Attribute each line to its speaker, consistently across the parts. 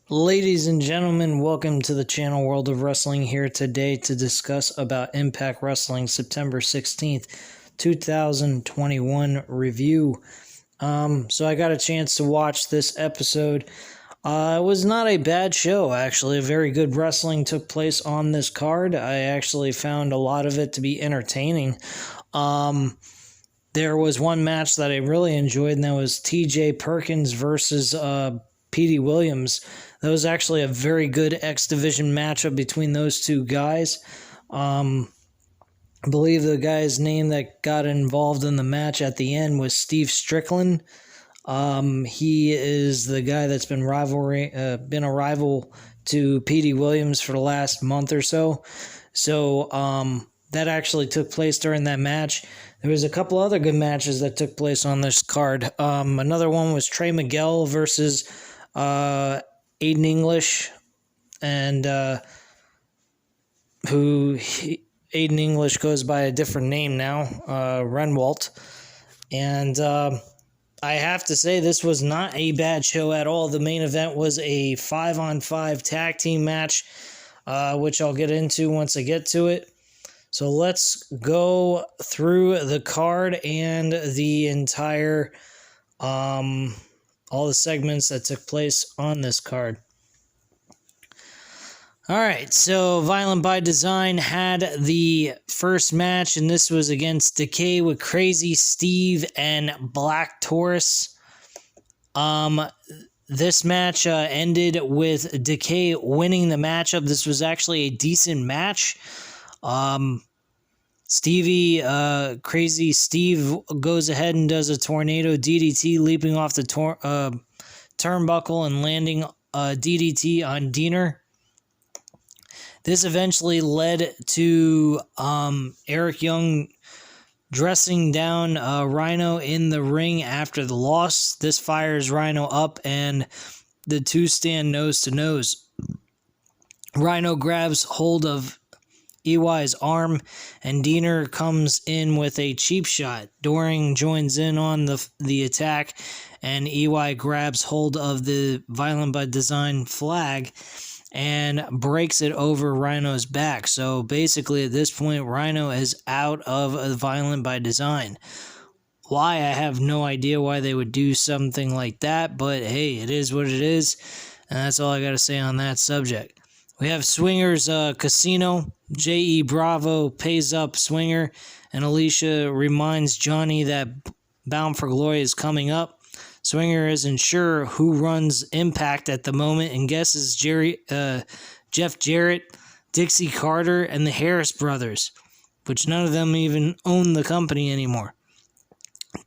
Speaker 1: Ladies and gentlemen, welcome to the channel World of Wrestling, here today to discuss about Impact Wrestling September 16th, 2021 review. So I got a chance to watch this episode. It was not a bad show, actually. A very good wrestling took place on this card. I actually found a lot of it to be entertaining. There was one match that I really enjoyed, and that was Perkins versus Petey Williams. That was actually a very good X Division matchup between those two guys. I believe the guy's name that got involved in the match at the end was Steve Strickland. He is the guy that's been a rival to Petey Williams for the last month or so. So that actually took place during that match. There was a couple other good matches that took place on this card. Another one was Trey Miguel versus Aiden English, and Aiden English goes by a different name now, Renwalt. And I have to say, this was not a bad show at all. The main event was a 5-on-5 tag team match, which I'll get into once I get to it. So let's go through the card and the entire, all the segments that took place on this card. Alright, so Violent by Design had the first match, and this was against Decay with Crazy Steve and Black Taurus. This match ended with Decay winning the matchup. This was actually a decent match. Crazy Steve goes ahead and does a tornado DDT, leaping off the turnbuckle and landing a DDT on Diener. This eventually led to Eric Young dressing down Rhino in the ring after the loss. This fires Rhino up, and the two stand nose to nose. Rhino grabs hold of EY's arm, and Diener comes in with a cheap shot. Doring joins in on the attack, and EY grabs hold of the Violent by Design flag and breaks it over Rhino's back. So basically at this point, Rhino is out of Violent by Design. Why? I have no idea why they would do something like that, but hey, it is what it is, and that's all I got to say on that subject. We have Swinger's Casino. J.E. Bravo pays up Swinger, and Alicia reminds Johnny that Bound for Glory is coming up. Swinger isn't sure who runs Impact at the moment and guesses Jeff Jarrett, Dixie Carter, and the Harris brothers, which none of them even own the company anymore.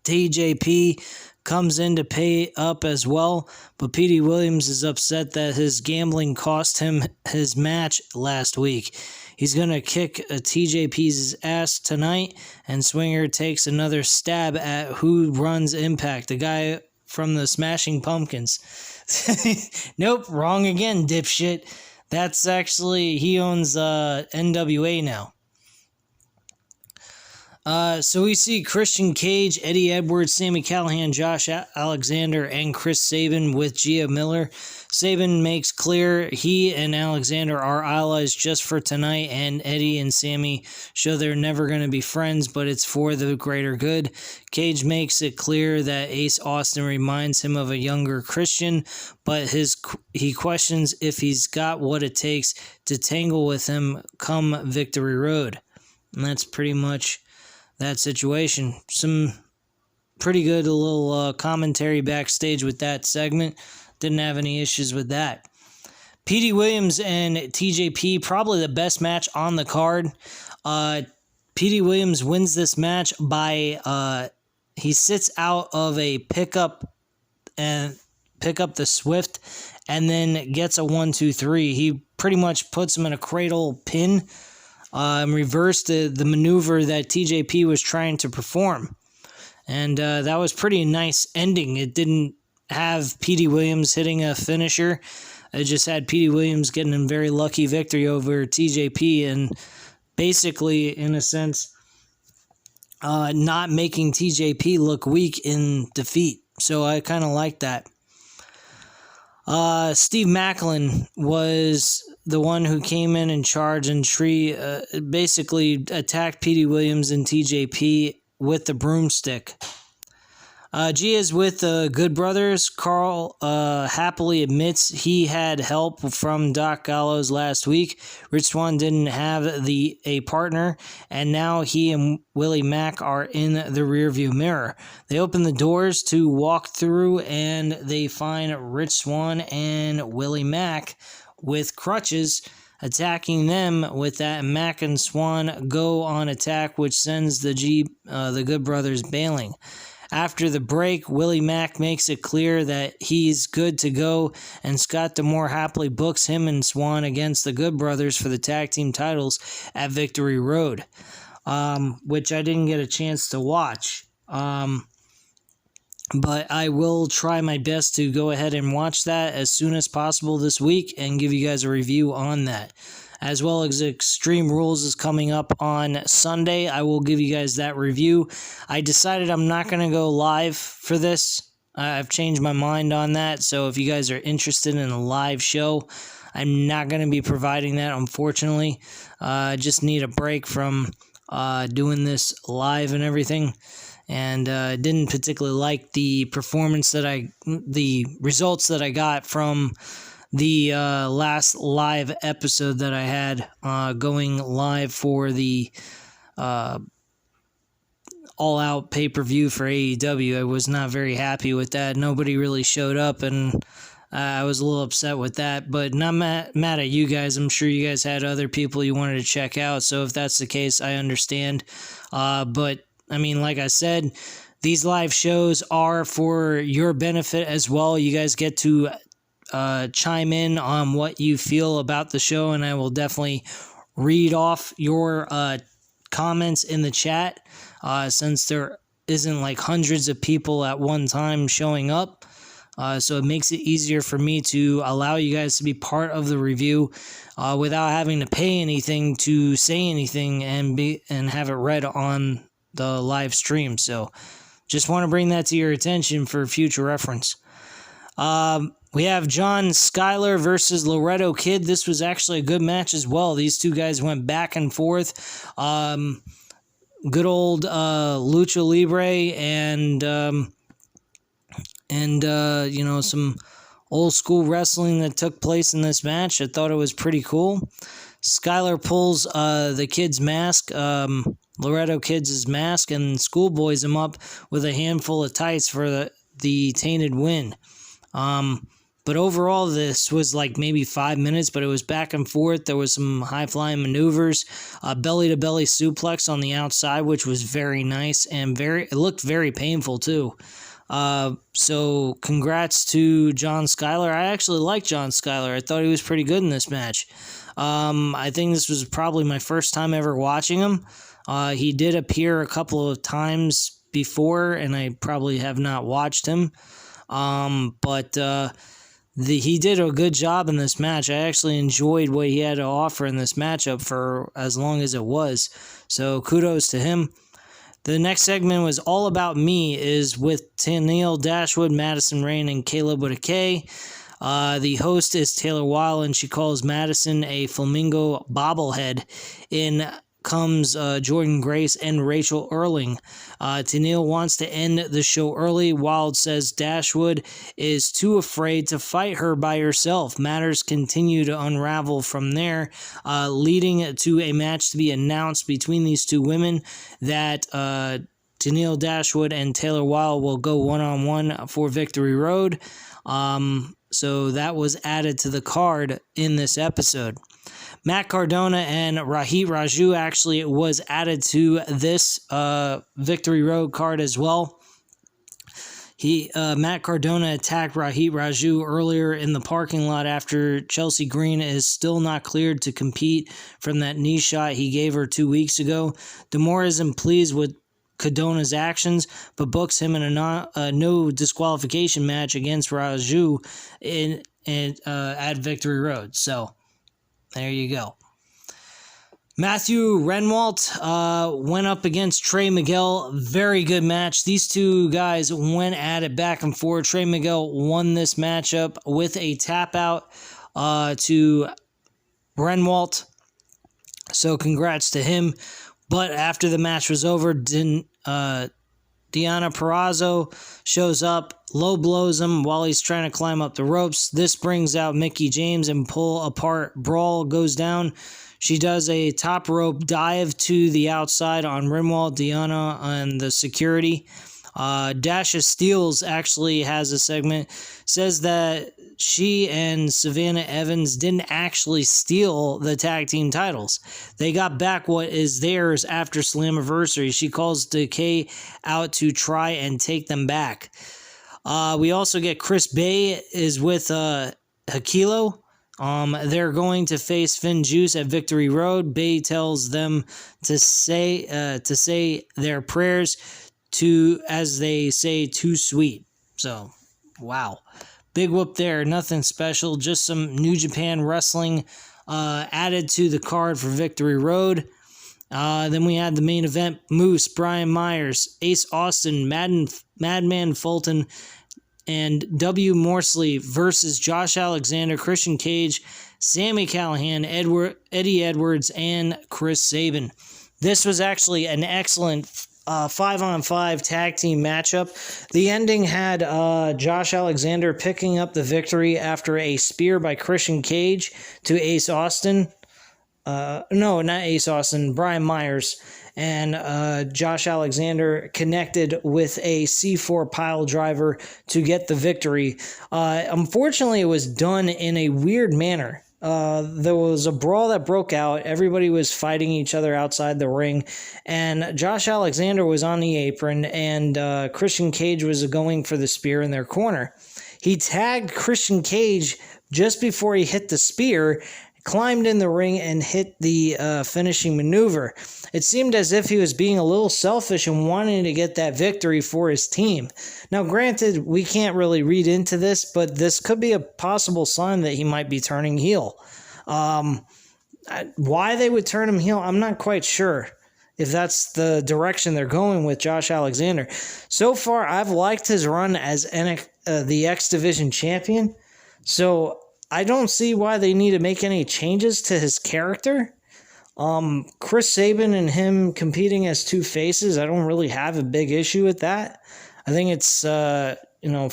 Speaker 1: TJP comes in to pay up as well, but Petey Williams is upset that his gambling cost him his match last week. He's going to kick TJP's ass tonight, and Swinger takes another stab at who runs Impact, the guy from the Smashing Pumpkins. Nope, wrong again, dipshit. That's actually, he owns NWA now. So we see Christian Cage, Eddie Edwards, Sami Callihan, Josh Alexander, and Chris Sabin with Gia Miller. Sabin makes clear he and Alexander are allies just for tonight, and Eddie and Sami show they're never going to be friends, but it's for the greater good. Cage makes it clear that Ace Austin reminds him of a younger Christian, but he questions if he's got what it takes to tangle with him come Victory Road. And that's pretty much that situation. Some pretty good little commentary backstage with that segment. Didn't have any issues with that. Petey Williams and TJP, probably the best match on the card. Petey Williams wins this match by he sits out of a pickup the Swift, and then gets a 1-2-3. He pretty much puts him in a cradle pin. Reversed the maneuver that TJP was trying to perform. And that was pretty nice ending. It didn't have Petey Williams hitting a finisher. It just had Petey Williams getting a very lucky victory over TJP, and basically, in a sense, not making TJP look weak in defeat. So I kind of like that. Steve Macklin was the one who came in charge and basically attacked Petey Williams and TJP with the broomstick. G is with the Good Brothers. Carl happily admits he had help from Doc Gallows last week. Rich Swann didn't have a partner, and now he and Willie Mack are in the rearview mirror. They open the doors to walk through, and they find Rich Swann and Willie Mack with crutches attacking them. With that, Mack and Swann go on attack, which sends the Good Brothers bailing. After the break, Willie Mack makes it clear that he's good to go, and Scott D'Amore happily books him and Swann against the Good Brothers for the tag team titles at Victory Road, which I didn't get a chance to watch. But I will try my best to go ahead and watch that as soon as possible this week and give you guys a review on that. As well as Extreme Rules is coming up on Sunday. I will give you guys that review. I decided I'm not going to go live for this. I've changed my mind on that. So if you guys are interested in a live show, I'm not going to be providing that, unfortunately. I just need a break from doing this live and everything. And didn't particularly like the the results that I got from the last live episode that I had going live for the all-out pay-per-view for AEW. I was not very happy with that. Nobody really showed up, and I was a little upset with that. But not mad at you guys. I'm sure you guys had other people you wanted to check out, so if that's the case, I understand. But, I mean, like I said, these live shows are for your benefit as well. You guys get to chime in on what you feel about the show, and I will definitely read off your comments in the chat since there isn't like hundreds of people at one time showing up. So it makes it easier for me to allow you guys to be part of the review without having to pay anything to say anything and have it read on the live stream. So just want to bring that to your attention for future reference. We have John Schuyler versus Loretto Kid. This was actually a good match as well. These two guys went back and forth. Good old Lucha Libre and some old school wrestling that took place in this match. I thought it was pretty cool. Schuyler pulls the kid's mask, Loretto Kid's mask, and schoolboys him up with a handful of tights for the tainted win. But overall, this was like maybe 5 minutes, but it was back and forth. There was some high-flying maneuvers, belly-to-belly suplex on the outside, which was very nice, and it looked very painful too. So congrats to John Schuyler. I actually like John Schuyler. I thought he was pretty good in this match. I think this was probably my first time ever watching him. He did appear a couple of times before, and I probably have not watched him. But he did a good job in this match. I actually enjoyed what he had to offer in this matchup for as long as it was. So kudos to him. The next segment was All About Me, is with Tennille Dashwood, Madison Rayne, and Caleb with a K. The host is Taylor Wilde, and she calls Madison a flamingo bobblehead. In comes Jordan Grace and Rachel Erling. Tennille wants to end the show early. Wilde says Dashwood is too afraid to fight her by herself. Matters continue to unravel from there, leading to a match to be announced between these two women that Tennille Dashwood and Taylor Wilde will go one-on-one for Victory Road. So that was added to the card in this episode. Matt Cardona and Rohit Raju actually was added to this Victory Road card as well. Matt Cardona attacked Rohit Raju earlier in the parking lot after Chelsea Green is still not cleared to compete from that knee shot he gave her 2 weeks ago. D'Amore isn't pleased with Cardona's actions, but books him in a no disqualification match against Raju at Victory Road. So there you go. Matthew Renwalt went up against Trey Miguel. Very good match. These two guys went at it back and forth. Trey Miguel won this matchup with a tap out to Renwalt. So congrats to him. But after the match was over, Diana Perrazzo shows up, low blows him while he's trying to climb up the ropes. This brings out Mickie James and pull apart brawl goes down. She does a top rope dive to the outside on Renwalt, Diana, and the security. Dasha Steels actually has a segment, says that she and Savannah Evans didn't actually steal the tag team titles. They got back what is theirs after Slammiversary. She calls Decay out to try and take them back. We also get Chris Bay is with Hakilo. They're going to face Finn Juice at Victory Road. Bay tells them to say their prayers as they say, too sweet. So, wow. Big whoop there. Nothing special. Just some New Japan wrestling added to the card for Victory Road. Then we had the main event. Moose, Brian Myers, Ace Austin, Madman Fulton, and W. Morsley versus Josh Alexander, Christian Cage, Sami Callihan, Eddie Edwards, and Chris Sabin. This was actually an excellent 5-on-5 tag team matchup. The ending had Josh Alexander picking up the victory after a spear by Christian Cage to Ace Austin. No, not Ace Austin, Brian Myers. And Josh Alexander connected with a C4 pile driver to get the victory. Unfortunately, it was done in a weird manner. There was a brawl that broke out. Everybody was fighting each other outside the ring. And Josh Alexander was on the apron, and Christian Cage was going for the spear in their corner. He tagged Christian Cage just before he hit the spear, climbed in the ring, and hit the finishing maneuver. It seemed as if he was being a little selfish and wanting to get that victory for his team. Now, granted, we can't really read into this, but this could be a possible sign that he might be turning heel. Why they would turn him heel, I'm not quite sure if that's the direction they're going with Josh Alexander. So far, I've liked his run as the X Division champion, so I don't see why they need to make any changes to his character. Chris Sabin and him competing as two faces, I don't really have a big issue with that. I think it's,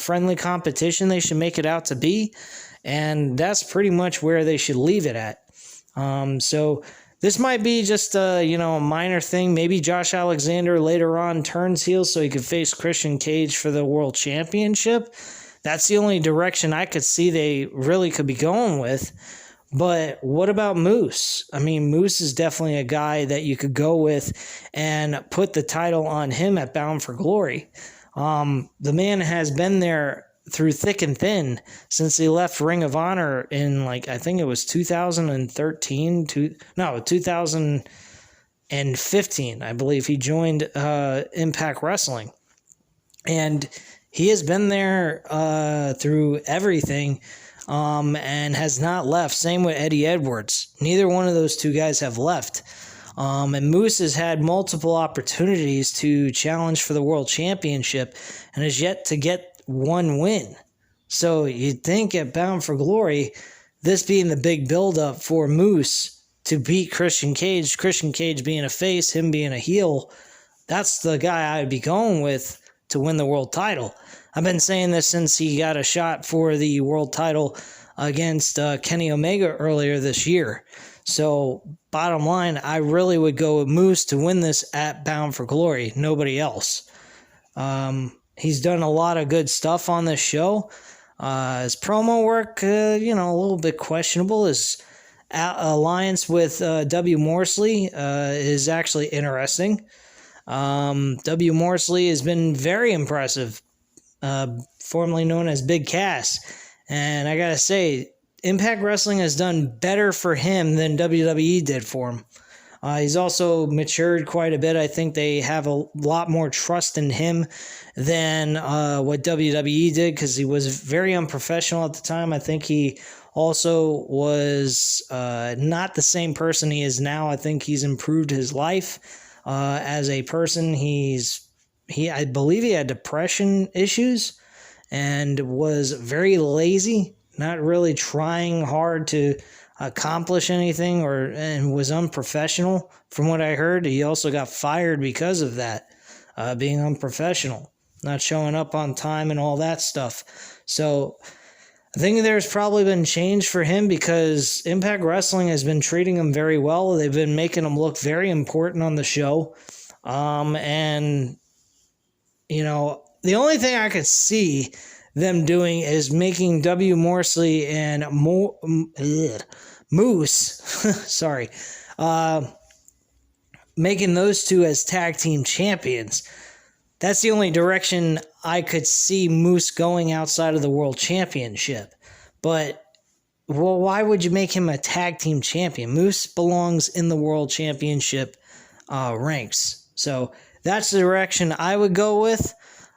Speaker 1: friendly competition they should make it out to be, and that's pretty much where they should leave it at. So this might be just a minor thing. Maybe Josh Alexander later on turns heel so he could face Christian Cage for the World Championship. That's the only direction I could see they really could be going with. But what about Moose? I mean, Moose is definitely a guy that you could go with and put the title on him at Bound for Glory. The man has been there through thick and thin since he left Ring of Honor in, I think it was 2015, I believe. He joined Impact Wrestling. And he has been there through everything and has not left. Same with Eddie Edwards. Neither one of those two guys have left. And Moose has had multiple opportunities to challenge for the World Championship and has yet to get one win. So you'd think at Bound for Glory, this being the big build-up for Moose to beat Christian Cage being a face, him being a heel, that's the guy I'd be going with to win the world title. I've been saying this since he got a shot for the world title against Kenny Omega earlier this year. So, bottom line, I really would go with Moose to win this at Bound for Glory. Nobody else. He's done a lot of good stuff on this show. His promo work, a little bit questionable. His alliance with W. Morsley is actually interesting. W. Morsley has been very impressive, formerly known as Big Cass. And I gotta say, Impact Wrestling has done better for him than WWE did for him. He's also matured quite a bit. I think they have a lot more trust in him than what WWE did, because he was very unprofessional at the time. I think he Also was not the same person he is now. I think he's improved his life as a person. I believe he had depression issues and was very lazy, not really trying hard to accomplish anything, and was unprofessional. From what I heard, he also got fired because of that, being unprofessional, not showing up on time and all that stuff. So I think there's probably been change for him because Impact Wrestling has been treating him very well. They've been making him look very important on the show. And, you know, the only thing I could see them doing is making W. Morsley and Moose, sorry, making those two as tag team champions. That's the only direction I could see Moose going outside of the World Championship. But, well, why would you make him a tag team champion? Moose belongs in the World Championship ranks. So that's the direction I would go with.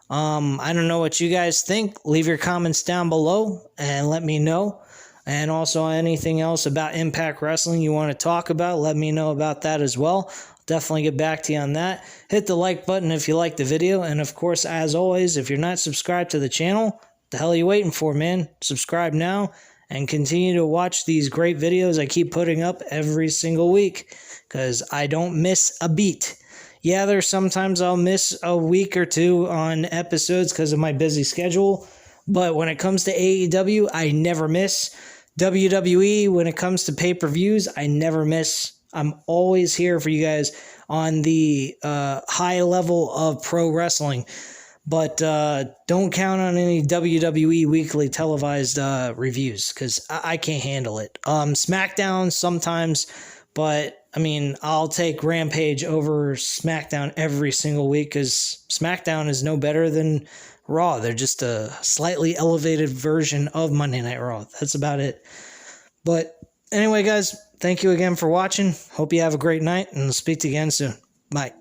Speaker 1: I don't know what you guys think. Leave your comments down below and let me know. And also anything else about Impact Wrestling you want to talk about, let me know about that as well. Definitely get back to you on that. Hit the like button if you liked the video. And of course, as always, if you're not subscribed to the channel, the hell are you waiting for, man? Subscribe now and continue to watch these great videos I keep putting up every single week because I don't miss a beat. Yeah, there's sometimes I'll miss a week or two on episodes because of my busy schedule. But when it comes to AEW, I never miss. WWE, when it comes to pay-per-views, I never miss. I'm always here for you guys on the high level of pro wrestling. But don't count on any WWE weekly televised reviews because I can't handle it. SmackDown sometimes, but I mean, I'll take Rampage over SmackDown every single week because SmackDown is no better than Raw. They're just a slightly elevated version of Monday Night Raw. That's about it. But anyway, guys, thank you again for watching. Hope you have a great night, and I'll speak to you again soon. Bye.